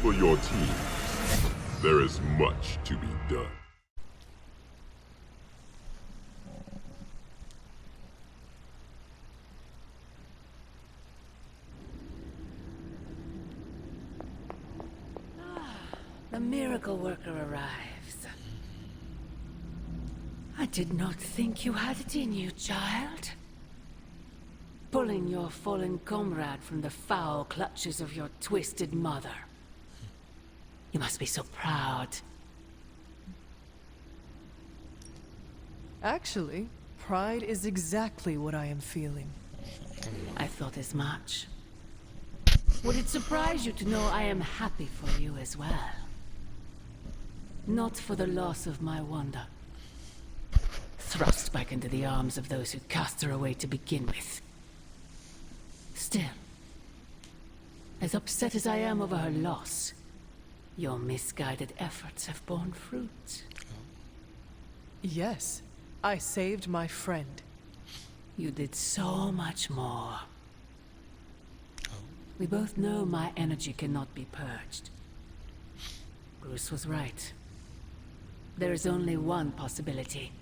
assemble your team. There is much to be done. The miracle worker arrives. I did not think you had it in you, child. Pulling your fallen comrade from the foul clutches of your twisted mother. You must be so proud. Actually, pride is exactly what I am feeling. I thought as much. Would it surprise you to know I am happy for you as well? Not for the loss of my wonder. Thrust back into the arms of those who cast her away to begin with. Still, as upset as I am over her loss, your misguided efforts have borne fruit. Yes, I saved my friend. You did so much more. We both know my energy cannot be purged. Bruce was right. There is only one possibility.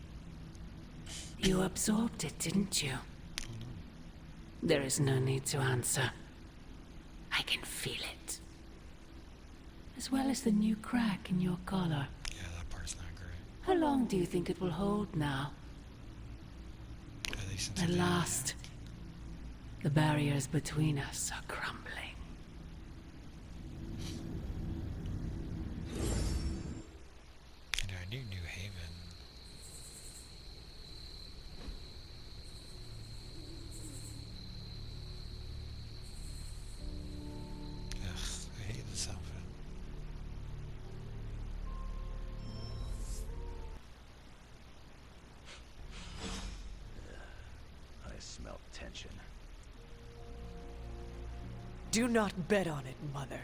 You absorbed it, didn't you? There is no need to answer. I can feel it. As well as the new crack in your collar. Yeah, that part's not great. How long do you think it will hold now? At least At until the end. last, the barriers between us are crumbling. You know, I knew New Haven. Ugh, I hate this outfit. I smell tension. Do not bet on it, Mother.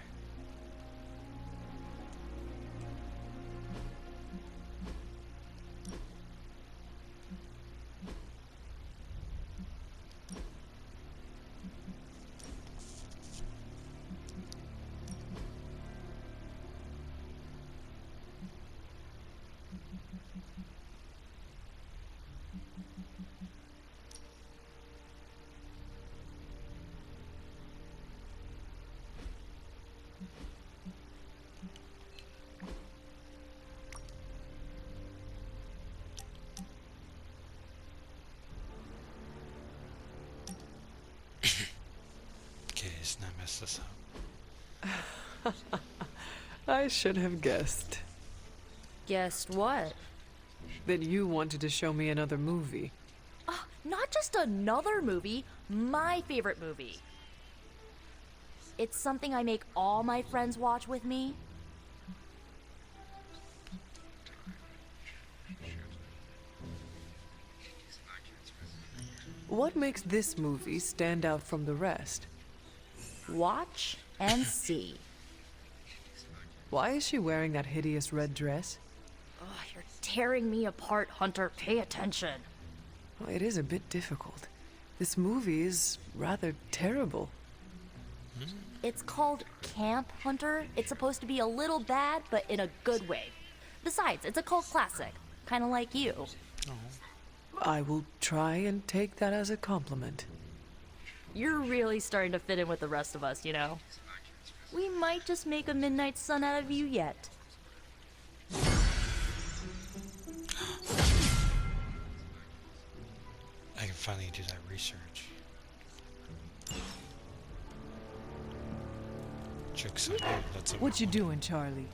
Okay, let's not mess this up. I should have guessed Guessed what? that you wanted to show me another movie. Not just another movie, my favorite movie. It's something I make all my friends watch with me. What makes this movie stand out from the rest? Watch and see. Why is she wearing that hideous red dress? Ugh, you're tearing me apart, Hunter. Pay attention. Well, it is a bit difficult. This movie is rather terrible. It's called Camp, Hunter. It's supposed to be a little bad, but in a good way. Besides, it's a cult classic. Kind of like you. I will try and take that as a compliment. You're really starting to fit in with the rest of us, you know? We might just make a midnight sun out of you yet. I can finally do that research. Joke's on you, that's a What you doing, Charlie?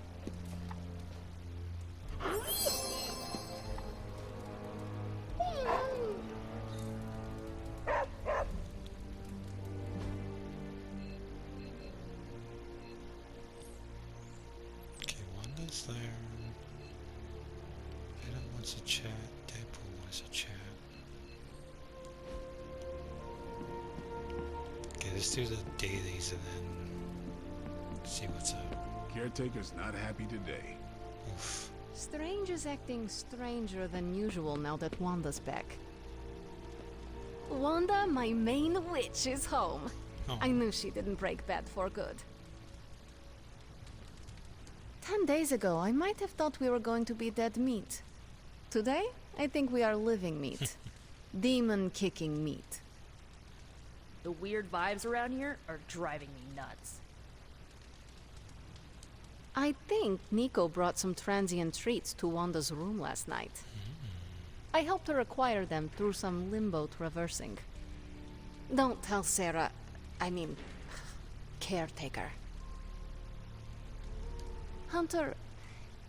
Okay, Wanda's there. Venom wants a chat. Deadpool wants a chat. Okay, let's do the dailies and then see what's up. Caretaker's not happy today. Oof. Strange is acting stranger than usual now that Wanda's back. Wanda, my main witch, is home. Oh. I knew she didn't break bad for good. 10 days ago, I might have thought we were going to be dead meat. Today, I think we are living meat. Demon-kicking meat. The weird vibes around here are driving me nuts. I think Nico brought some transient treats to Wanda's room last night. I helped her acquire them through some limbo traversing. Don't tell Sarah. I mean, caretaker. Hunter,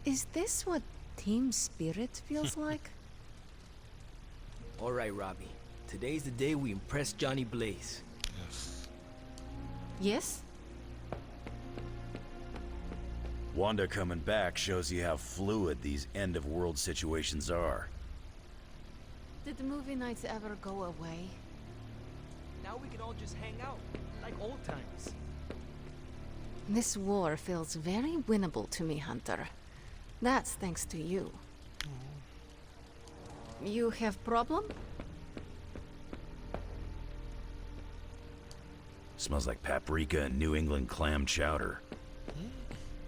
is this what team spirit feels like? All right, Robbie. Today's the day we impress Johnny Blaze. Yes? Wanda coming back shows you how fluid these end-of-world situations are. Did the movie nights ever go away? Now we can all just hang out, like old times. This war feels very winnable to me, Hunter. That's thanks to you. You have problem? Smells like paprika and New England clam chowder.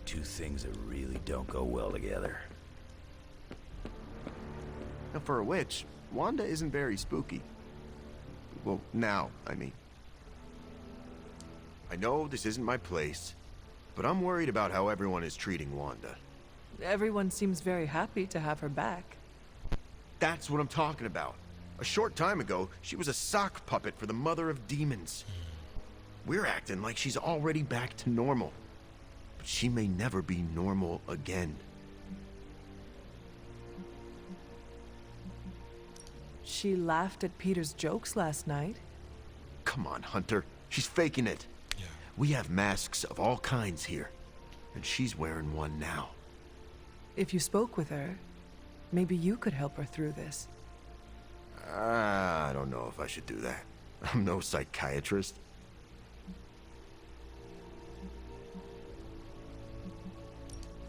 Two things that really don't go well together. Now, for a witch, Wanda isn't very spooky. Well, now, I mean. I know this isn't my place, but I'm worried about how everyone is treating Wanda. Everyone seems very happy to have her back. That's what I'm talking about. A short time ago, she was a sock puppet for the Mother of Demons. We're acting like she's already back to normal. But she may never be normal again. She laughed at Peter's jokes last night. Come on, Hunter. She's faking it. Yeah. We have masks of all kinds here. And she's wearing one now. If you spoke with her, maybe you could help her through this. I don't know if I should do that. I'm no psychiatrist.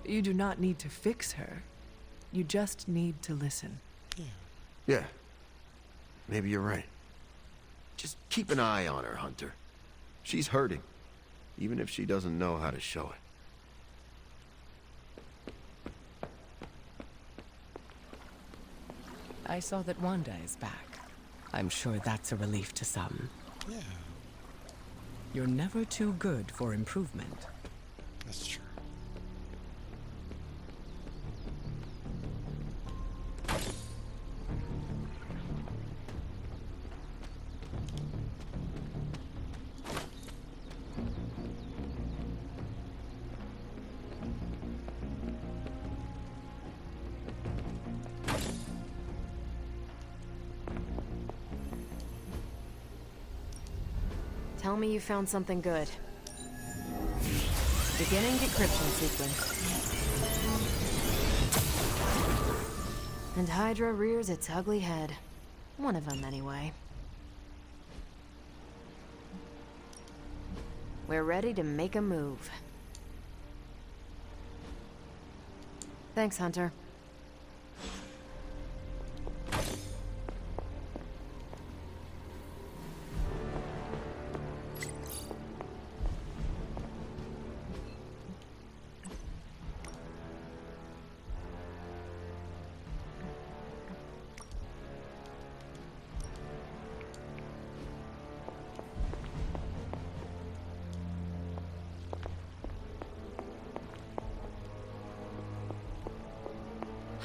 You do not need to fix her. You just need to listen. Yeah. Maybe you're right. Just keep an eye on her, Hunter. She's hurting, even if she doesn't know how to show it. I saw that Wanda is back. I'm sure that's a relief to some. Yeah, You're never too good for improvement. that's true. Tell me you found something good. Beginning decryption sequence. And Hydra rears its ugly head. One of them, anyway. We're ready to make a move. Thanks, Hunter.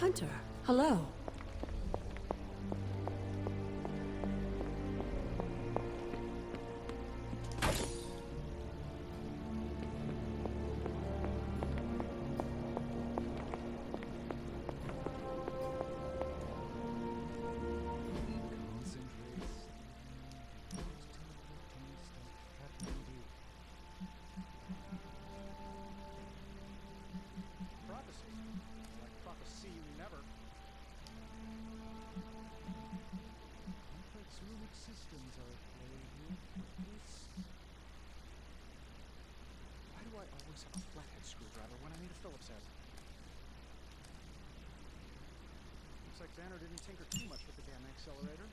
Hunter, hello. Xander didn't tinker too much with the damn accelerator.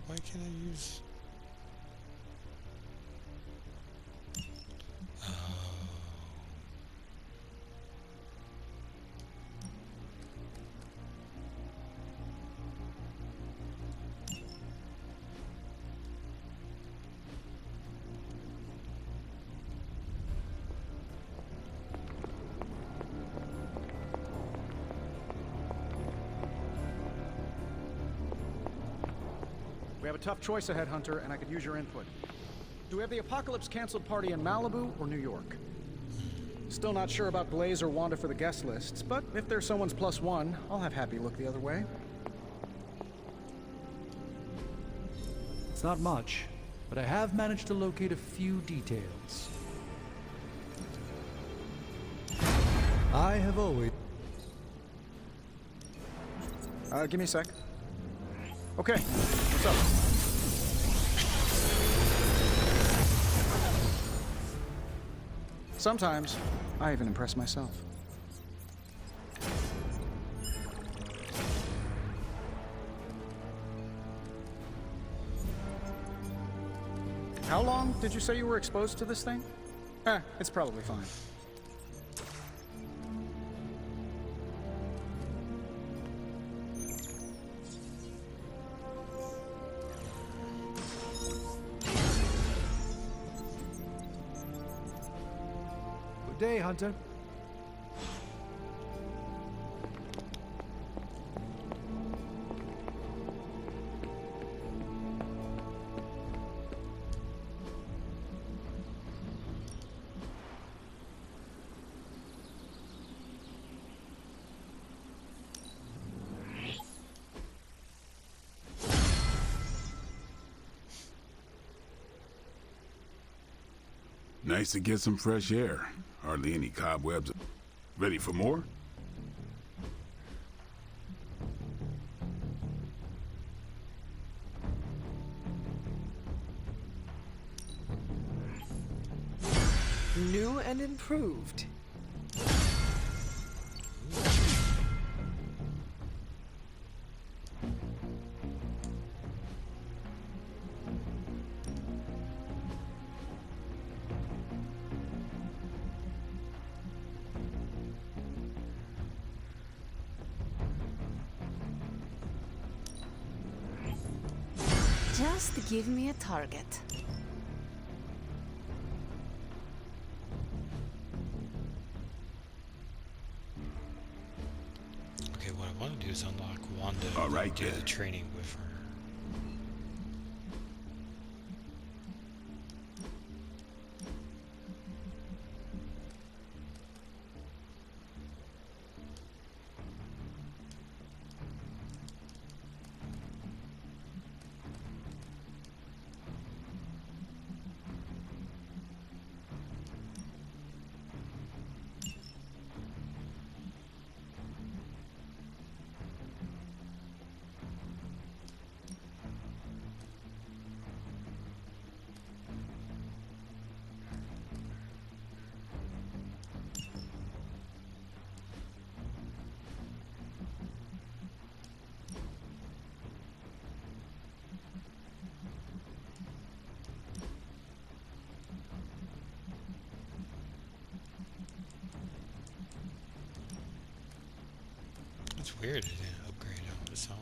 Why can't I use... We have a tough choice ahead, Hunter, and I could use your input. Do we have the Apocalypse canceled party in Malibu or New York? Still not sure about Blaze or Wanda for the guest lists, but if there's someone's +1, I'll have Happy look the other way. It's not much, but I have managed to locate a few details. I have always... Give me a sec. Okay, what's up? Sometimes, I even impress myself. How long did you say you were exposed to this thing? It's probably fine. Good day, Hunter. Nice to get some fresh air. Hardly any cobwebs. Ready for more? New and improved. Just give me a target. Okay, what I want to do is unlock Wanda. All right, do then. the training with her. It's weird it didn't upgrade on its own.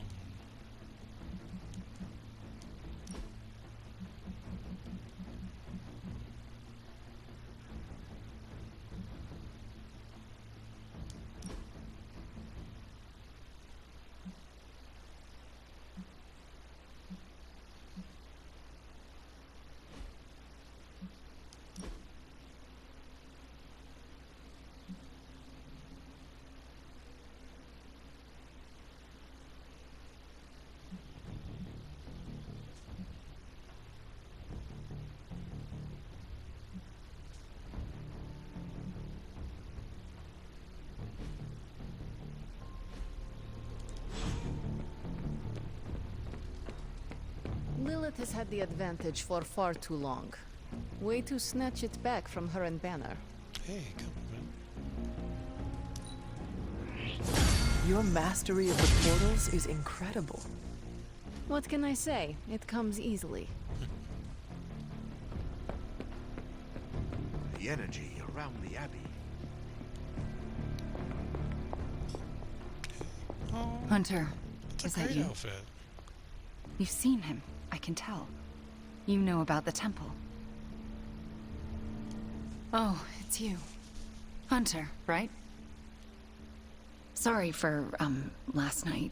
Lilith has had the advantage for far too long. Way to snatch it back from her and Banner. Hey, compliment. Your mastery of the portals is incredible. What can I say? It comes easily. The energy around the Abbey. Hunter, It's a is that great you? outfit. You've seen him, I can tell. You know about the temple. Oh, it's you. Hunter, right? Sorry for, last night.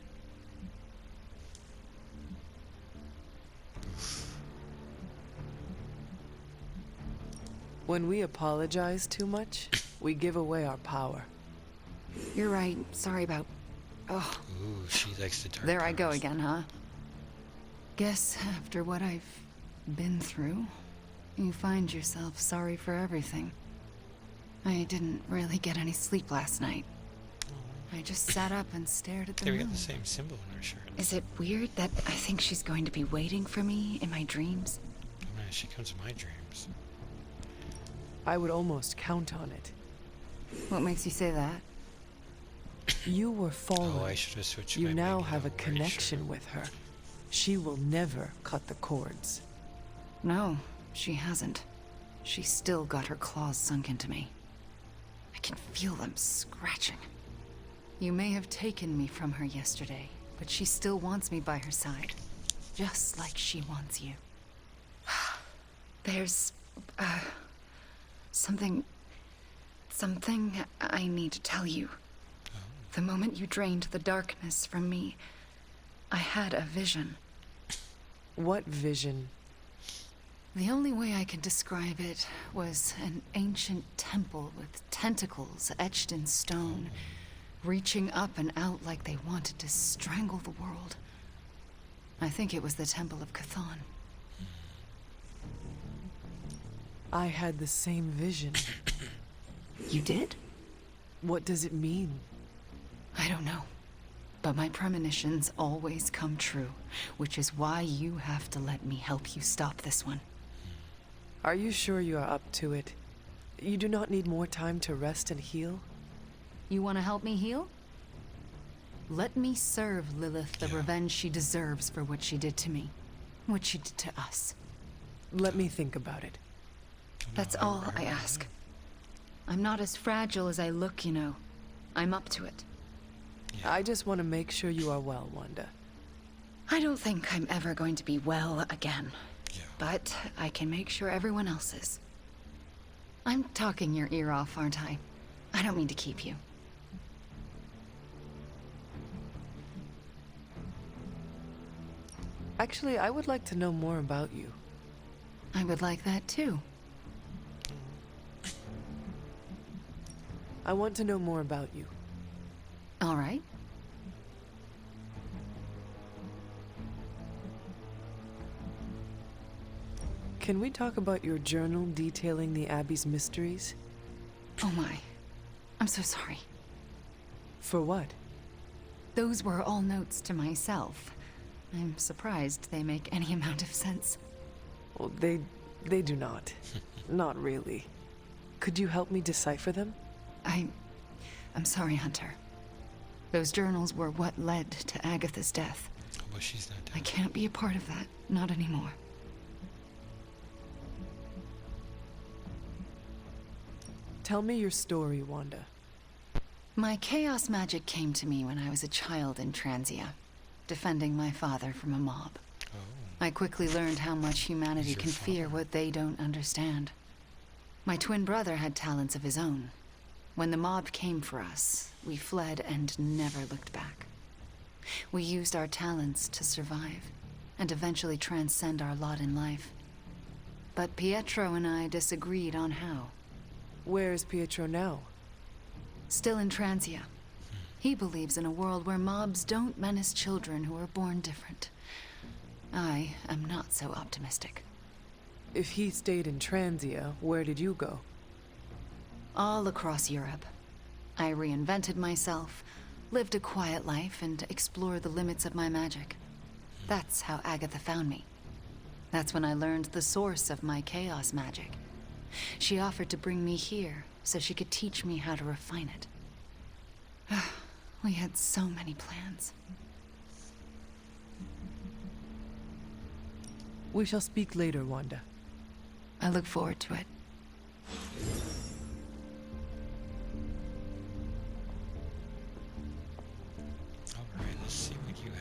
When we apologize too much, we give away our power. You're right. Sorry about... Oh, Ooh, she likes the dark there I go powers. again, huh? Guess after what I've been through, you find yourself sorry for everything. I didn't really get any sleep last night. I just sat up and stared at the Hey, we moon. got the same symbol on our shirt. Is it weird that I think she's going to be waiting for me in my dreams? Oh man, she comes in my dreams. I would almost count on it. What makes you say that? You were fallen. Oh, I should have switched You my now Magneto have a white connection shirt. with her. She will never cut the cords. No, she hasn't. She's still got her claws sunk into me. I can feel them scratching. You may have taken me from her yesterday, but she still wants me by her side. Just like she wants you. There's... something I need to tell you. The moment you drained the darkness from me, I had a vision. What vision? The only way I can describe it was an ancient temple with tentacles etched in stone, reaching up and out like they wanted to strangle the world. I think it was the Temple of Chthon. I had the same vision. You did? What does it mean? I don't know. But my premonitions always come true, which is why you have to let me help you stop this one. Are you sure you are up to it? You do not need more time to rest and heal? You want to help me heal? Let me serve Lilith the revenge she deserves for what she did to me. What she did to us. Let me think about it. That's all I ask. I'm not as fragile as I look, you know. I'm up to it. I just want to make sure you are well, Wanda. I don't think I'm ever going to be well again. But I can make sure everyone else is. I'm talking your ear off, aren't I? I don't mean to keep you. Actually, I would like to know more about you. I would like that too. I want to know more about you. All right. Can we talk about your journal detailing the Abbey's mysteries? Oh my. I'm so sorry. For what? Those were all notes to myself. I'm surprised they make any amount of sense. Well, they do not. Not really. Could you help me decipher them? I'm sorry, Hunter. Those journals were what led to Agatha's death. Oh, but she's not dead. I can't be a part of that. Not anymore. Tell me your story, Wanda. My chaos magic came to me when I was a child in Transia, defending my father from a mob. I quickly learned how much humanity can fear what they don't understand. My twin brother had talents of his own. When the mob came for us, we fled and never looked back. We used our talents to survive, and eventually transcend our lot in life. But Pietro and I disagreed on how. Where is Pietro now? Still in Transia. He believes in a world where mobs don't menace children who are born different. I am not so optimistic. If he stayed in Transia, where did you go? All across Europe. I reinvented myself, lived a quiet life, and explored the limits of my magic. That's how Agatha found me. That's when I learned the source of my chaos magic. She offered to bring me here so she could teach me how to refine it. We had so many plans. We shall speak later, Wanda. I look forward to it. Alright, let's see what you have.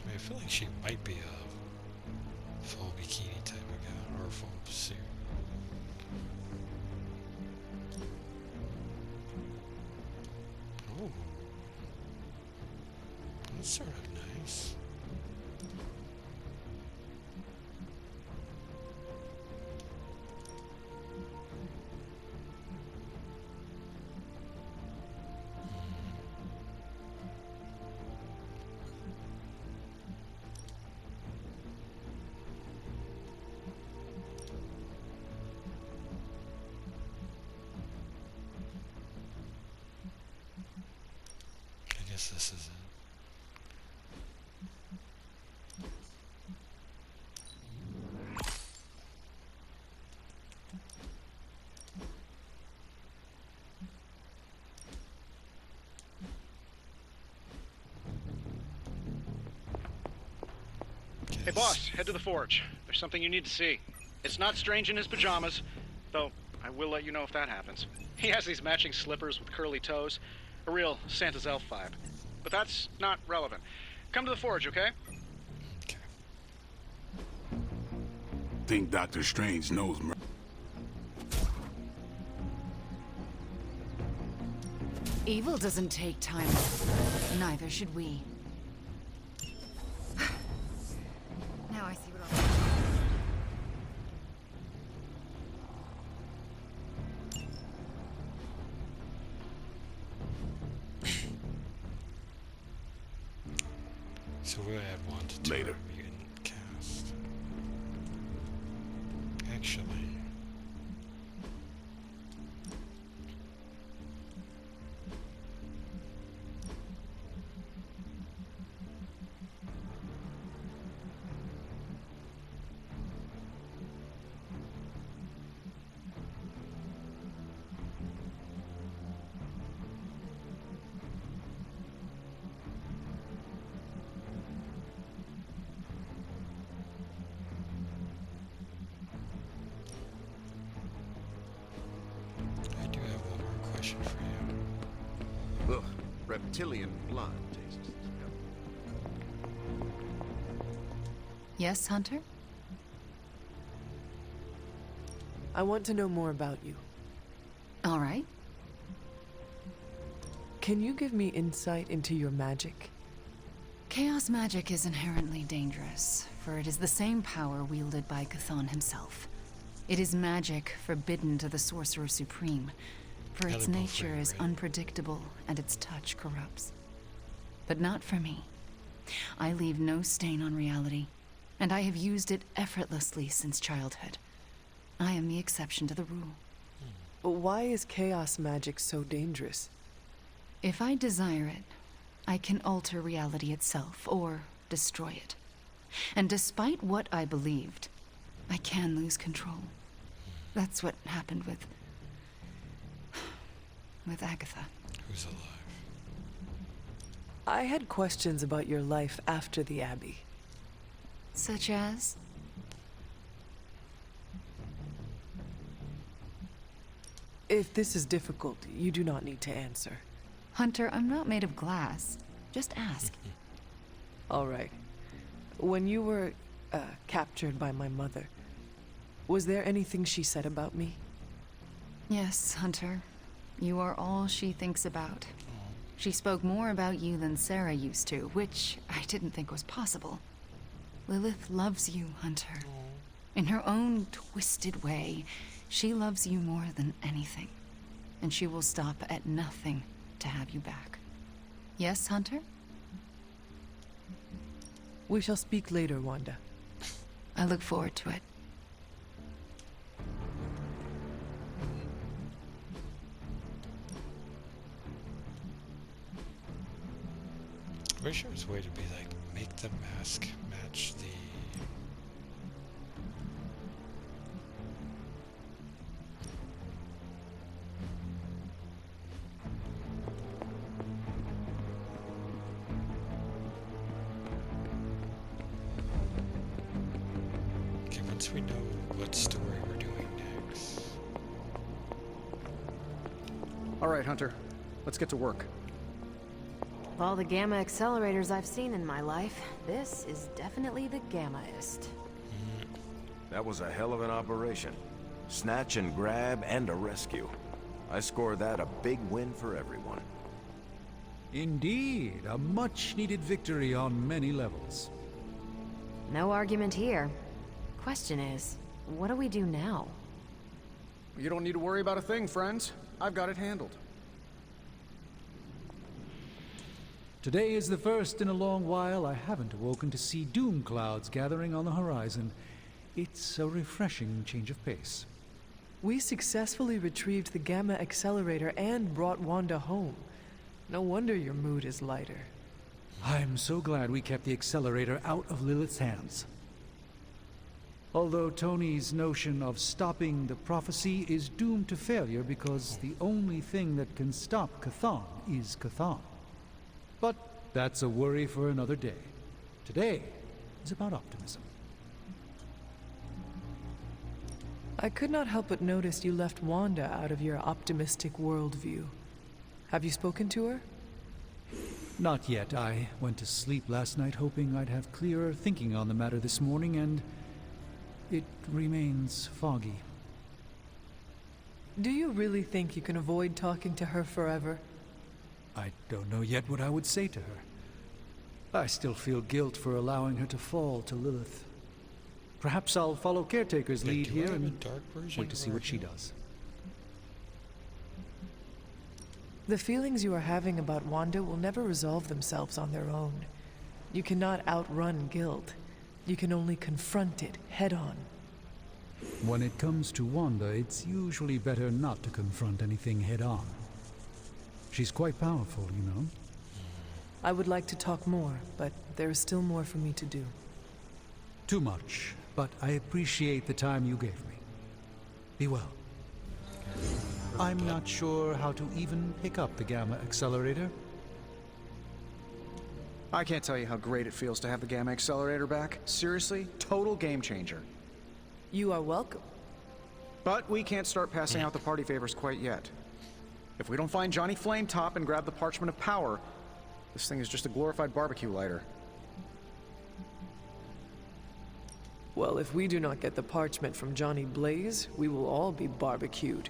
I feel like she might be a full bikini type of gal, or a full suit. Oh, that's sort of nice. I guess this is it. Hey, boss, head to the forge. There's something you need to see. It's not Strange in his pajamas, though I will let you know if that happens. He has these matching slippers with curly toes. A real Santa's elf vibe. But that's not relevant. Come to the forge, okay? Think Doctor Strange knows murder. Evil doesn't take time. Neither should we. Now I see what all... So we'll add one to two. Later. We can cast. Actually. I do have one more question for you. Ugh, reptilian blood tastes. Yes, Hunter? I want to know more about you. All right. Can you give me insight into your magic? Chaos magic is inherently dangerous, for it is the same power wielded by Chthon himself. It is magic forbidden to the Sorcerer Supreme, for its nature is unpredictable and its touch corrupts. But not for me. I leave no stain on reality, and I have used it effortlessly since childhood. I am the exception to the rule. But why is chaos magic so dangerous? If I desire it, I can alter reality itself, or destroy it. And despite what I believed, I can lose control. That's what happened with Agatha. Who's alive? I had questions about your life after the Abbey. Such as? If this is difficult, you do not need to answer. Hunter, I'm not made of glass. Just ask. All right. When you were captured by my mother, was there anything she said about me? Yes, Hunter. You are all she thinks about. She spoke more about you than Sarah used to, which I didn't think was possible. Lilith loves you, Hunter. In her own twisted way, she loves you more than anything. And she will stop at nothing to have you back. Yes, Hunter? We shall speak later, Wanda. I look forward to it. I wish there was a way to be like, make the mask match the... Okay, once we know what story we're doing next. All right, Hunter. Let's get to work. Of all the gamma accelerators I've seen in my life, this is definitely the gammaest. That was a hell of an operation. Snatch and grab and a rescue. I score that a big win for everyone. Indeed, a much-needed victory on many levels. No argument here. Question is, what do we do now? You don't need to worry about a thing, friends. I've got it handled. Today is the first in a long while I haven't awoken to see doom clouds gathering on the horizon. It's a refreshing change of pace. We successfully retrieved the gamma accelerator and brought Wanda home. No wonder your mood is lighter. I'm so glad we kept the accelerator out of Lilith's hands. Although Tony's notion of stopping the prophecy is doomed to failure because the only thing that can stop Chthon is Chthon. But that's a worry for another day. Today is about optimism. I could not help but notice you left Wanda out of your optimistic worldview. Have you spoken to her? Not yet. I went to sleep last night hoping I'd have clearer thinking on the matter this morning, and it remains foggy. Do you really think you can avoid talking to her forever? I don't know yet what I would say to her. I still feel guilt for allowing her to fall to Lilith. Perhaps I'll follow Caretaker's lead here and wait to see what she does. The feelings you are having about Wanda will never resolve themselves on their own. You cannot outrun guilt. You can only confront it head-on. When it comes to Wanda, it's usually better not to confront anything head-on. She's quite powerful, you know. I would like to talk more, but there is still more for me to do. Too much, but I appreciate the time you gave me. Be well. I'm not sure how to even pick up the gamma accelerator. I can't tell you how great it feels to have the gamma accelerator back. Seriously, total game changer. You are welcome. But we can't start passing out the party favors quite yet. If we don't find Johnny Flametop and grab the Parchment of Power, this thing is just a glorified barbecue lighter. Well, if we do not get the parchment from Johnny Blaze, we will all be barbecued.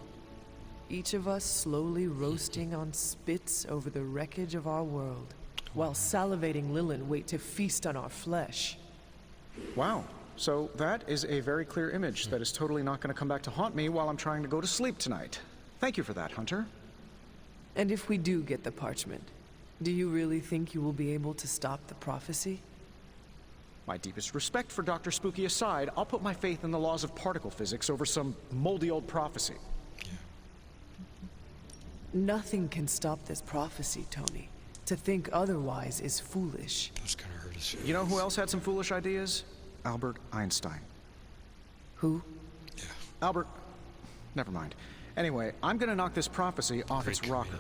Each of us slowly roasting on spits over the wreckage of our world, while salivating Lilin wait to feast on our flesh. Wow. So that is a very clear image that is totally not going to come back to haunt me while I'm trying to go to sleep tonight. Thank you for that, Hunter. And if we do get the parchment, do you really think you will be able to stop the prophecy? My deepest respect for Dr. Spooky aside, I'll put my faith in the laws of particle physics over some moldy old prophecy. Nothing can stop this prophecy, Tony. To think otherwise is foolish. That's gonna hurt his feelings. You know who else had some foolish ideas? Albert Einstein. Who? Yeah. Albert... Never mind. Anyway, I'm gonna knock this prophecy off its rocker.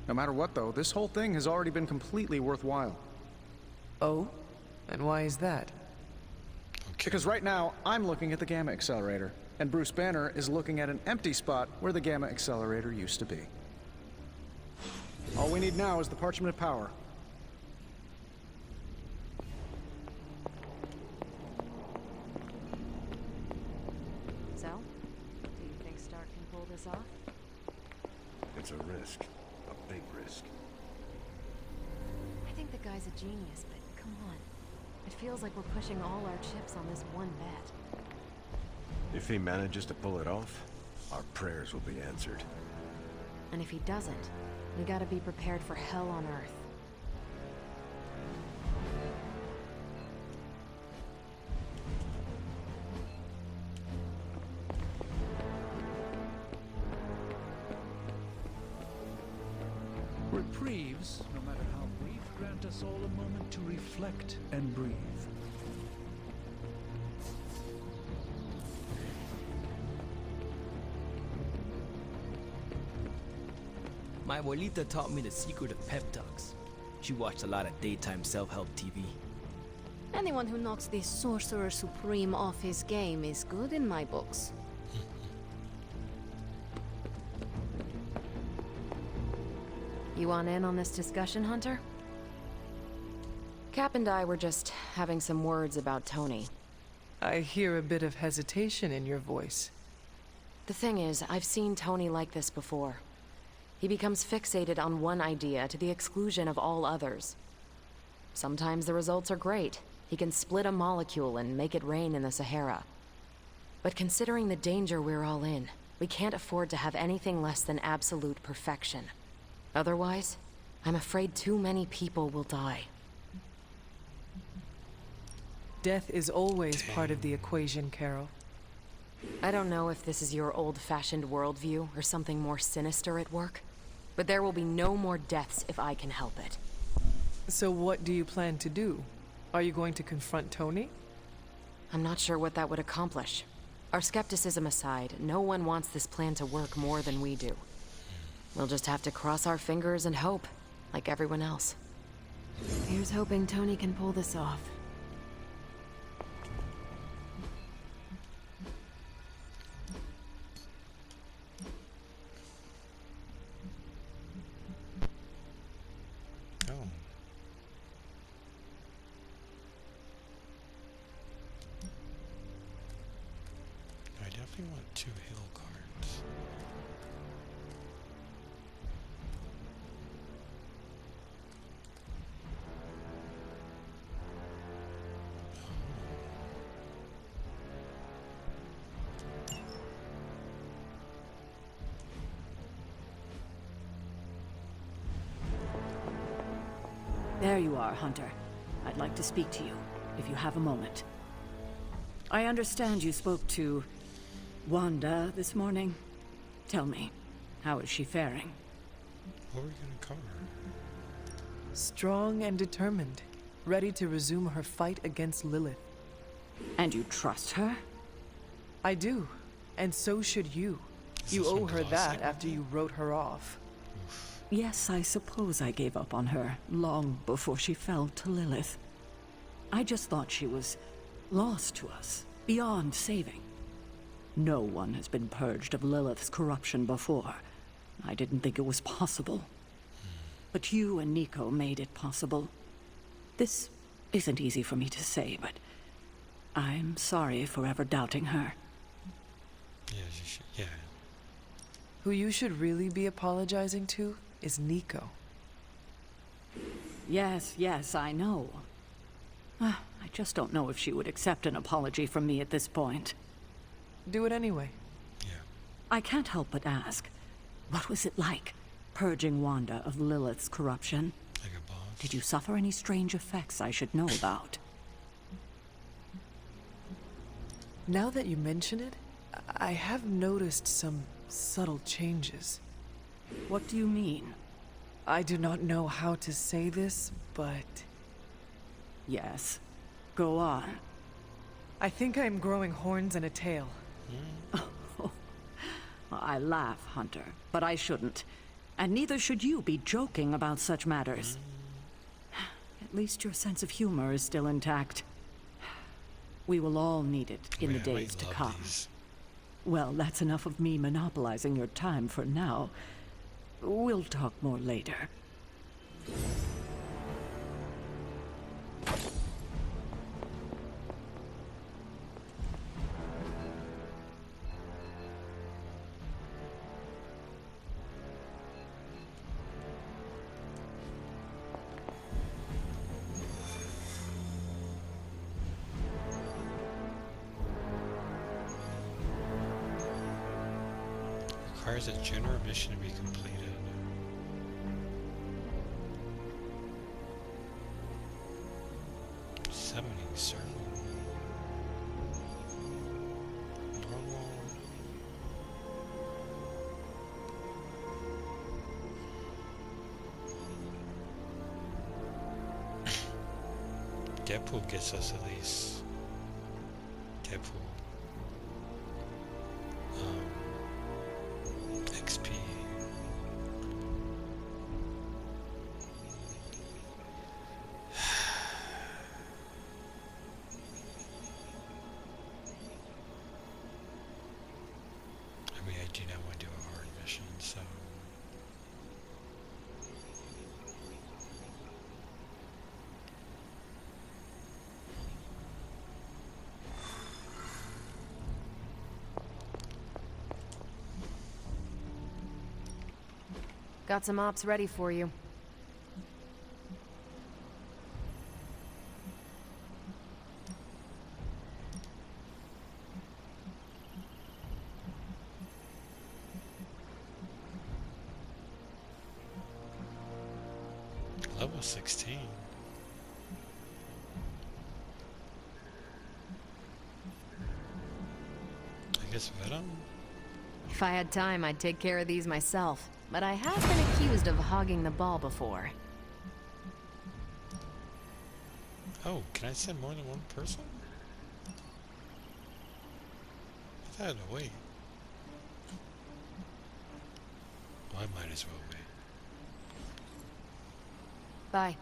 No matter what, though, this whole thing has already been completely worthwhile. Oh? And why is that? Okay. Because right now, I'm looking at the gamma accelerator, and Bruce Banner is looking at an empty spot where the gamma accelerator used to be. All we need now is the Parchment of Power. So, do you think Stark can pull this off? It's a risk. A big risk. I think the guy's a genius, but come on. It feels like we're pushing all our chips on this one bet. If he manages to pull it off, our prayers will be answered. And if he doesn't, we gotta be prepared for hell on Earth. Reprieves, no matter how brief, grant us all a moment to reflect and breathe. My abuelita taught me the secret of pep talks. She watched a lot of daytime self-help TV. Anyone who knocks the Sorcerer Supreme off his game is good in my books. You want in on this discussion, Hunter? Cap and I were just having some words about Tony. I hear a bit of hesitation in your voice. The thing is, I've seen Tony like this before. He becomes fixated on one idea to the exclusion of all others. Sometimes the results are great. He can split a molecule and make it rain in the Sahara. But considering the danger we're all in, we can't afford to have anything less than absolute perfection. Otherwise, I'm afraid too many people will die. Death is always part of the equation, Carol. I don't know if this is your old-fashioned worldview or something more sinister at work, but there will be no more deaths if I can help it. So what do you plan to do? Are you going to confront Tony? I'm not sure what that would accomplish. Our skepticism aside, no one wants this plan to work more than we do. We'll just have to cross our fingers and hope, like everyone else. Here's hoping Tony can pull this off. Oh. I definitely want 2 hill cards. There you are, Hunter. I'd like to speak to you, if you have a moment. I understand you spoke to Wanda this morning. Tell me, how is she faring? What are we gonna cover? Strong and determined, ready to resume her fight against Lilith. And you trust her? I do, and so should you. You owe her that after you wrote her off. Yes, I suppose I gave up on her long before she fell to Lilith. I just thought she was lost to us, beyond saving. No one has been purged of Lilith's corruption before. I didn't think it was possible. But you and Nico made it possible. This isn't easy for me to say, but I'm sorry for ever doubting her. Yeah, you should, yeah. Who you should really be apologizing to is Nico. Yes, I know. I just don't know if she would accept an apology from me at this point. Do it anyway. Yeah. I can't help but ask, what was it like, purging Wanda of Lilith's corruption? Like a boss? Did you suffer any strange effects I should know about? Now that you mention it, I have noticed some subtle changes. What do you mean? I do not know how to say this, but... Yes. Go on. I think I'm growing horns and a tail. I laugh, Hunter, but I shouldn't. And neither should you be joking about such matters. At least your sense of humor is still intact. We will all need it in the days to come. Well, that's enough of me monopolizing your time for now. We'll talk more later. Requires a general mission to be completed. Summoning circle. Normal. Deadpool gets us at least. Deadpool. XP. I mean, I do not want to do a hard mission, so... Got some ops ready for you. Level 16. I guess Venom? If I had time, I'd take care of these myself. But I have been accused of hogging the ball before. Oh, can I send more than one person? I thought I had to wait. Well, I might as well wait. Bye.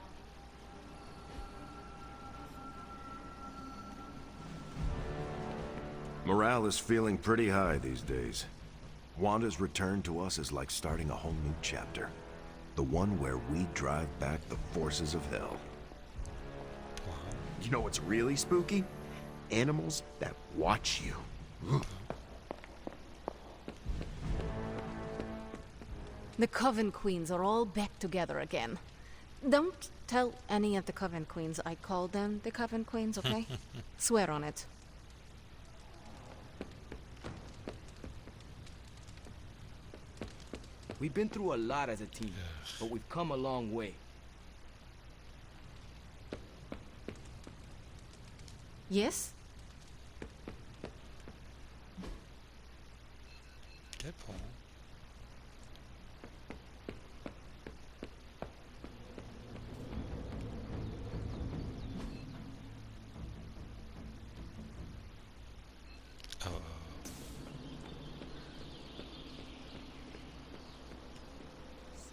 Morale is feeling pretty high these days. Wanda's return to us is like starting a whole new chapter. The one where we drive back the forces of hell. You know what's really spooky? Animals that watch you. The Coven Queens are all back together again. Don't tell any of the Coven Queens I called them the Coven Queens, okay? Swear on it. We've been through a lot as a team, but we've come a long way. Yes? Deadpool.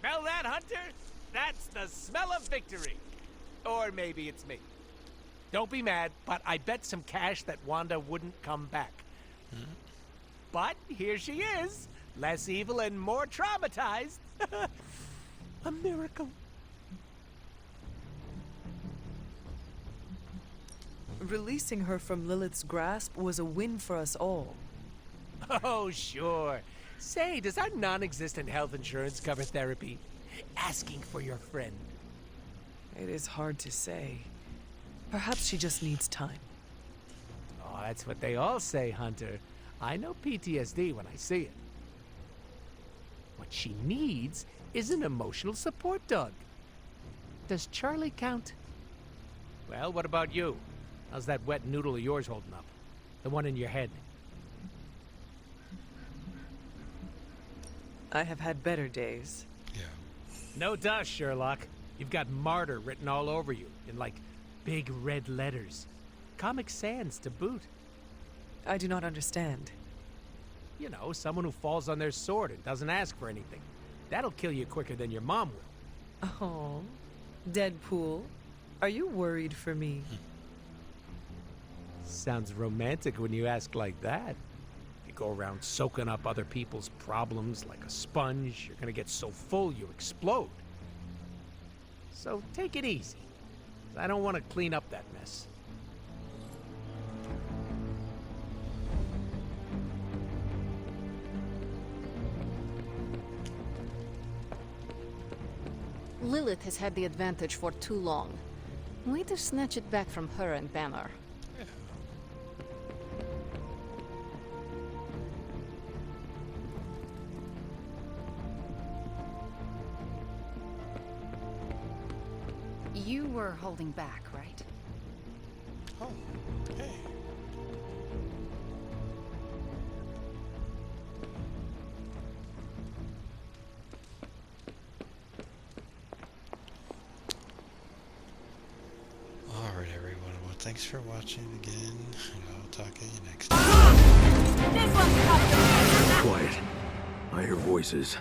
Smell that, Hunter? That's the smell of victory. Or maybe it's me. Don't be mad, but I bet some cash that Wanda wouldn't come back. But here she is, less evil and more traumatized. A miracle. Releasing her from Lilith's grasp was a win for us all. Oh, sure. Say, does our non-existent health insurance cover therapy? Asking for your friend. It is hard to say. Perhaps she just needs time. Oh, that's what they all say, Hunter. I know PTSD when I see it. What she needs is an emotional support dog. Does Charlie count? Well, what about you? How's that wet noodle of yours holding up? The one in your head. I have had better days. Yeah. No dust, Sherlock. You've got martyr written all over you in, like, big red letters. Comic Sans to boot. I do not understand. You know, someone who falls on their sword and doesn't ask for anything. That'll kill you quicker than your mom will. Oh, Deadpool, are you worried for me? Sounds romantic when you ask like that. You go around soaking up other people's problems like a sponge. You're gonna get so full you explode. So take it easy. I don't want to clean up that mess. Lilith has had the advantage for too long. Way to snatch it back from her and Banner. You were holding back, right? Oh, hey. Alright, everyone, thanks for watching again, and I'll talk to you next time. Quiet. I hear voices.